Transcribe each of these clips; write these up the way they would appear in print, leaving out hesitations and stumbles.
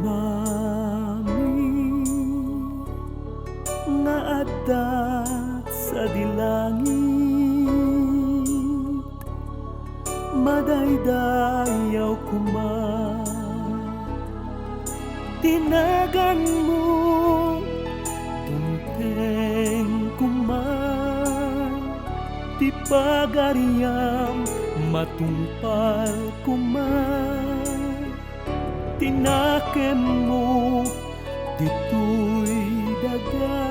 umami nga adat sa dilangit, madaydayaw kuma. Tinagan mo tunteng kuma, ti pagariam matungpal kuma. Tinaken mo dito'y daga,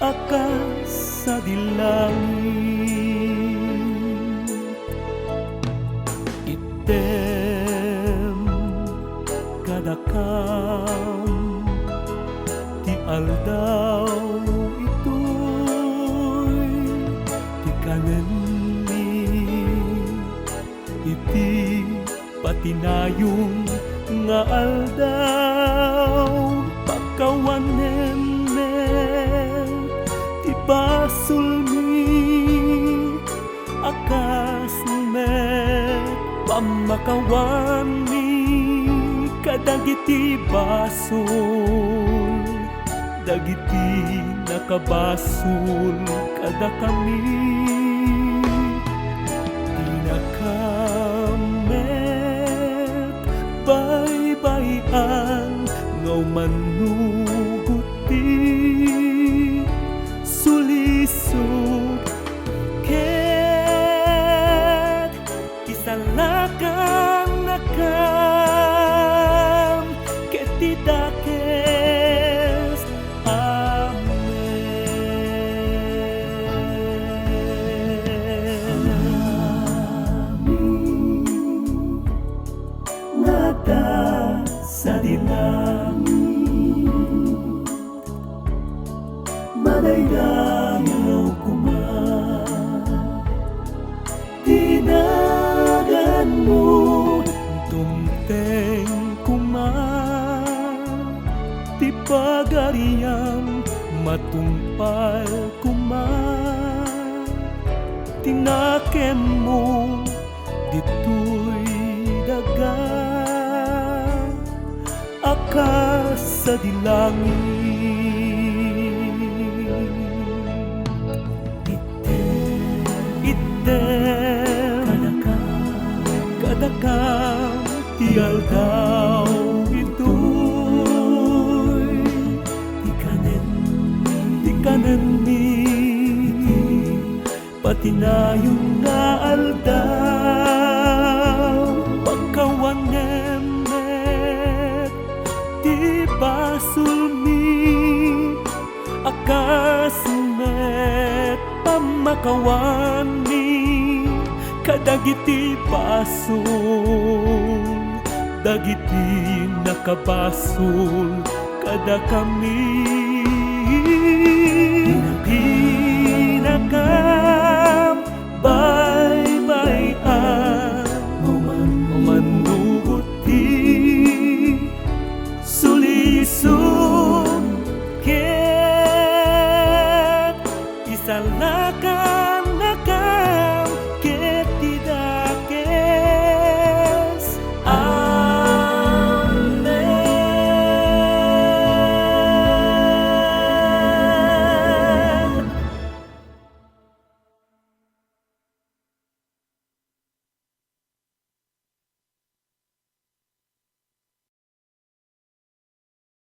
akas sa dilangit. Item kadakam ti aldaw ito'y ti kanen ni iti patinayong nga aldaw. Pagkawanen ti basol mi, akas met pamakawan mi kadagiti basol, dagiti nakabasol kada kami. Tinakamet baybayan ngaw manuguti, sulisod ket isalakang nakam ket tidakes. Nada sa dilangit, madaydayaw kuma. Tinagan mo tumteng kuma, ti pagariam matungpal kuma. Tinaken mo dito'y daga, akas sa dilangit. Item kadakam ti aldaw ito'y ti kanen mi patinayong nga aldaw. Pagkawanem ti basol mi, akas met pamakawan mi kadagiti basol, dagiti nakabasol kada kami. Pinakam baybayan manuguti, sulisod ket isalakang